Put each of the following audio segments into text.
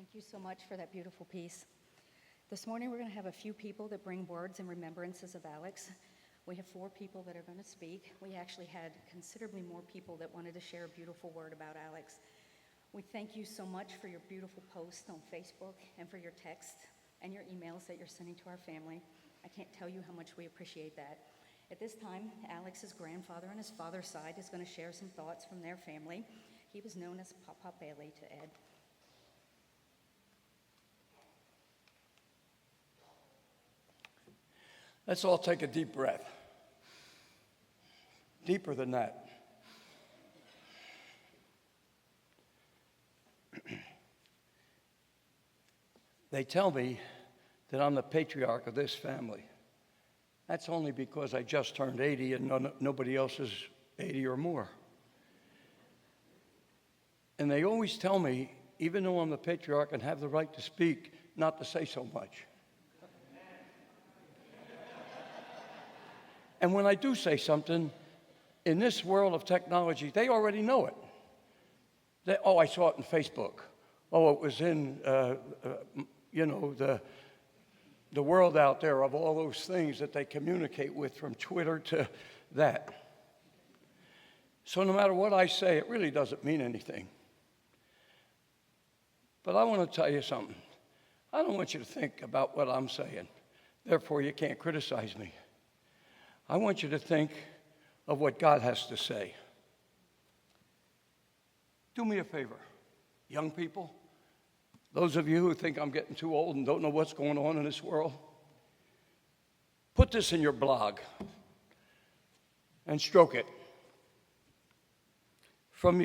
Thank you so much for that beautiful piece. This morning we're going to have a few people that bring words and remembrances of Alexx. We have 4 people that are going to speak. We actually had considerably more people that wanted to share a beautiful word about Alexx. We thank you so much for your beautiful posts on Facebook and for your texts and your emails that you're sending to our family. I can't tell you how much we appreciate that. At this time, Alexx's grandfather on his father's side is going to share some thoughts from their family. He was known as Papa Bailey to Ed. Let's all take a deep breath. Deeper than that. They tell me that I'm the patriarch of this family. That's only because I just turned 80 and nobody else is 80 or more. And they always tell me, even though I'm the patriarch and have the right to speak, not to say so much. And when I do say something, in this world of technology, they already know it. I saw it on Facebook. Oh, it was in, the world out there of all those things that they communicate with, from Twitter to that. So no matter what I say, it really doesn't mean anything. But I want to tell you something. I don't want you to think about what I'm saying. Therefore, you can't criticize me. I want you to think of what God has to say. Do me a favor, young people, those of you who think I'm getting too old and don't know what's going on in this world, put this in your blog and stroke it. From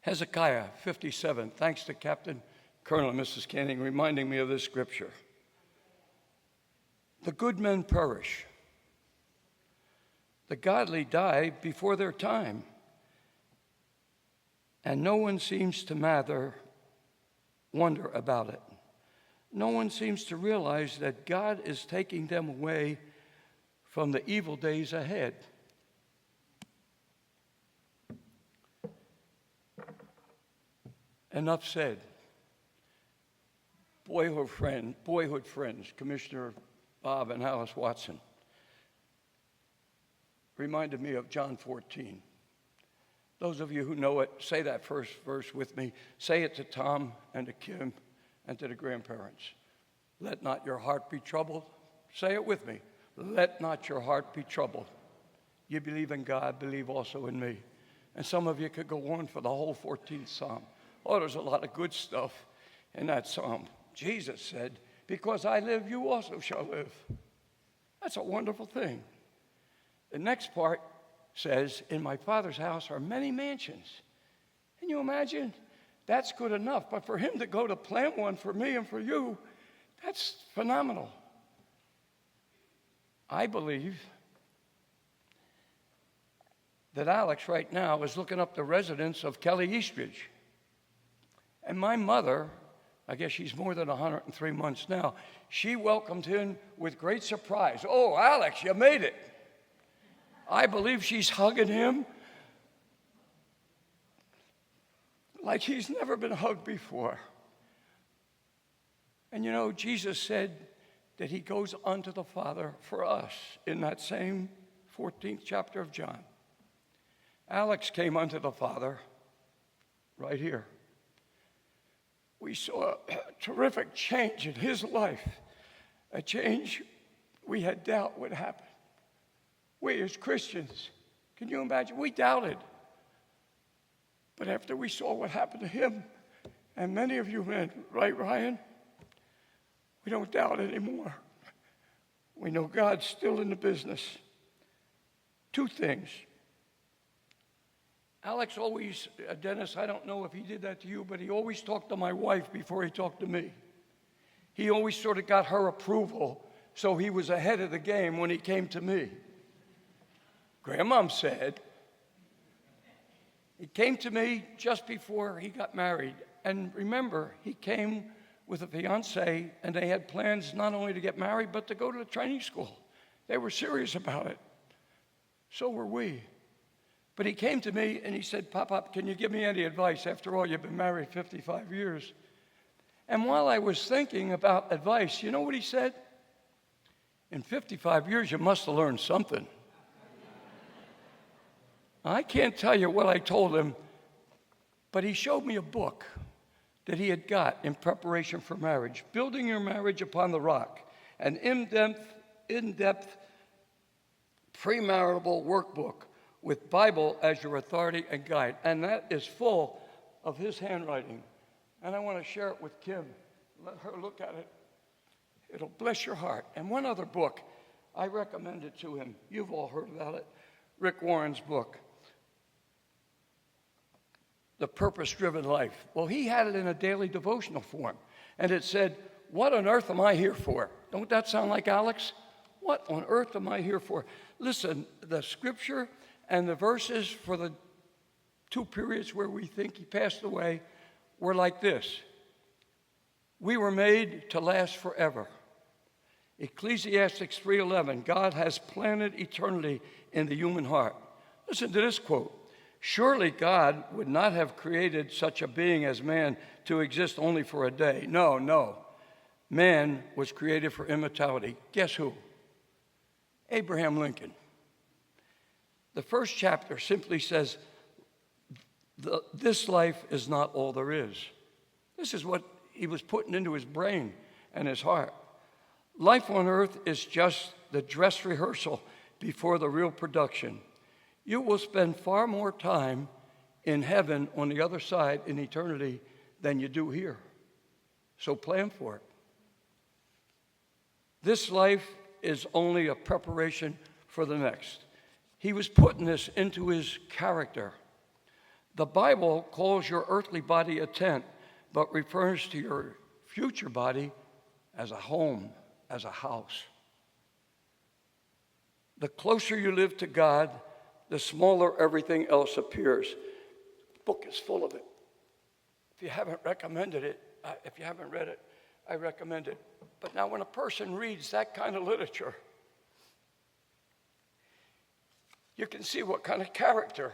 Hezekiah 57, thanks to Captain Colonel and Mrs. Canning reminding me of this scripture. The good men perish. The godly die before their time. And no one seems to wonder about it. No one seems to realize that God is taking them away from the evil days ahead. Enough said. Boyhood friends, Commissioner Bob and Alice Watson, reminded me of John 14. Those of you who know it, say that first verse with me. Say it to Tom and to Kim and to the grandparents. Let not your heart be troubled. Say it with me. Let not your heart be troubled. You believe in God, believe also in me. And some of you could go on for the whole 14th Psalm. Oh, there's a lot of good stuff in that Psalm. Jesus said, because I live, you also shall live. That's a wonderful thing. The next part says, in my Father's house are many mansions. Can you imagine? That's good enough. But for him to go to plant one for me and for you, that's phenomenal. I believe that Alexx right now is looking up the residence of Kelly Eastridge. And my mother, I guess she's more than 103 months now, she welcomed him with great surprise. Oh, Alexx, you made it. I believe she's hugging him like he's never been hugged before. And you know, Jesus said that he goes unto the Father for us in that same 14th chapter of John. Alexx came unto the Father right here. We saw a terrific change in his life, a change we had doubt would happen. We as Christians, can you imagine? We doubted. But after we saw what happened to him, and many of you men, right, Ryan? We don't doubt anymore. We know God's still in the business. 2 things. Alexx always, Dennis, I don't know if he did that to you, but he always talked to my wife before he talked to me. He always sort of got her approval, so he was ahead of the game when he came to me. Grandmom said, he came to me just before he got married. And remember, he came with a fiancée, and they had plans not only to get married, but to go to the training school. They were serious about it. So were we. But he came to me and he said, Pop, can you give me any advice? After all, you've been married 55 years. And while I was thinking about advice, you know what he said? In 55 years, you must have learned something. I can't tell you what I told him, but he showed me a book that he had got in preparation for marriage, Building Your Marriage Upon the Rock, an in-depth premarital workbook with Bible as your authority and guide. And that is full of his handwriting. And I want to share it with Kim. Let her look at it. It'll bless your heart. And one other book, I recommended to him. You've all heard about it. Rick Warren's book, The Purpose-Driven Life. Well, he had it in a daily devotional form. And it said, what on earth am I here for? Don't that sound like Alex? What on earth am I here for? Listen, the scripture and the verses for the 2 periods where we think he passed away were like this. We were made to last forever. Ecclesiastes 3:11, God has planted eternity in the human heart. Listen to this quote. Surely God would not have created such a being as man to exist only for a day. No. Man was created for immortality. Guess who? Abraham Lincoln. The first chapter simply says, this life is not all there is. This is what he was putting into his brain and his heart. Life on earth is just the dress rehearsal before the real production. You will spend far more time in heaven on the other side in eternity than you do here. So plan for it. This life is only a preparation for the next. He was putting this into his character. The Bible calls your earthly body a tent, but refers to your future body as a home, as a house. The closer you live to God, the smaller everything else appears. The book is full of it. If you haven't read it, I recommend it. But now when a person reads that kind of literature, you can see what kind of character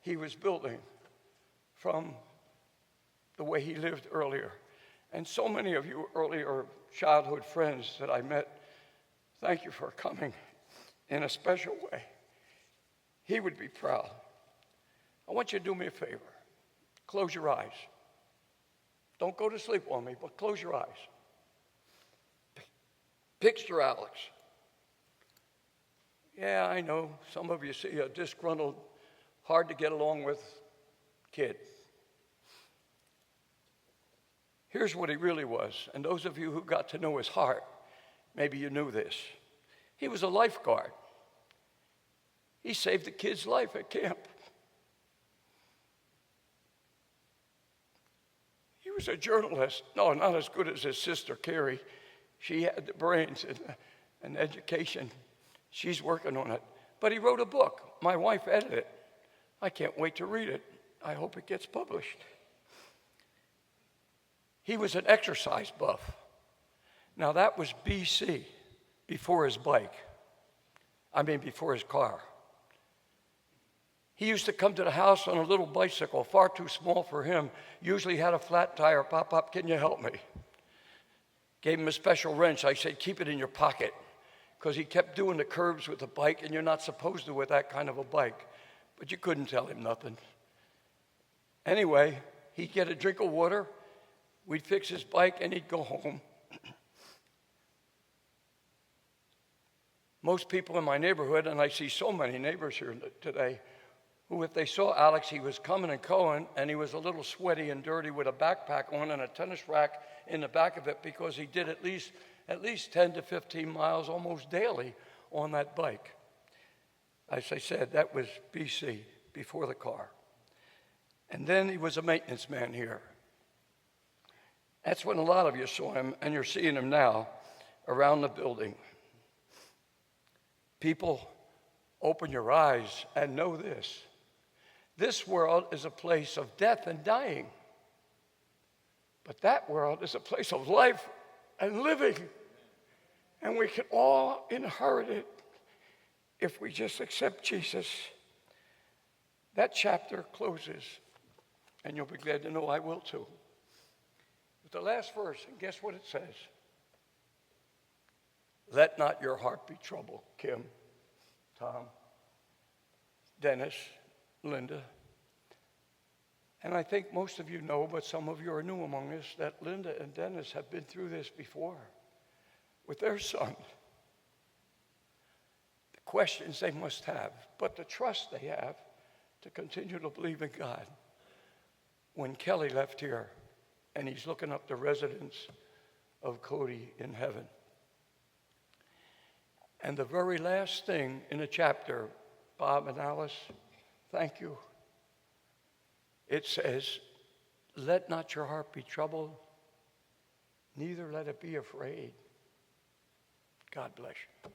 he was building from the way he lived earlier. And so many of you earlier childhood friends that I met, thank you for coming in a special way. He would be proud. I want you to do me a favor. Close your eyes. Don't go to sleep on me, but close your eyes. Picture Alex. Yeah, I know some of you see a disgruntled, hard to get along with kid. Here's what he really was, and those of you who got to know his heart, maybe you knew this. He was a lifeguard. He saved the kid's life at camp. He was a journalist. No, not as good as his sister, Carrie. She had the brains and education. She's working on it. But he wrote a book. My wife edited it. I can't wait to read it. I hope it gets published. He was an exercise buff. Now that was BC, before his car. He used to come to the house on a little bicycle, far too small for him. Usually had a flat tire. Pop, can you help me? Gave him a special wrench. I said, keep it in your pocket. Because he kept doing the curves with the bike, and you're not supposed to with that kind of a bike. But you couldn't tell him nothing. Anyway, he'd get a drink of water. We'd fix his bike, and he'd go home. Most people in my neighborhood, and I see so many neighbors here today, who if they saw Alex, he was coming and going, and he was a little sweaty and dirty with a backpack on and a tennis rack in the back of it because he did at least 10 to 15 miles almost daily on that bike. As I said, that was BC, before the car. And then he was a maintenance man here. That's when a lot of you saw him, and you're seeing him now around the building. People, open your eyes and know this. This world is a place of death and dying. But that world is a place of life and living. And we can all inherit it if we just accept Jesus. That chapter closes, and you'll be glad to know I will too, with the last verse, and guess what it says? Let not your heart be troubled. Kim, Tom, Dennis, Linda. And I think most of you know, but some of you are new among us, that Linda and Dennis have been through this before with their son. The questions they must have, but the trust they have to continue to believe in God. When Kelly left here, and he's looking up the residence of Cody in heaven. And the very last thing in the chapter, Bob and Alice, thank you. It says, let not your heart be troubled, neither let it be afraid. God bless you.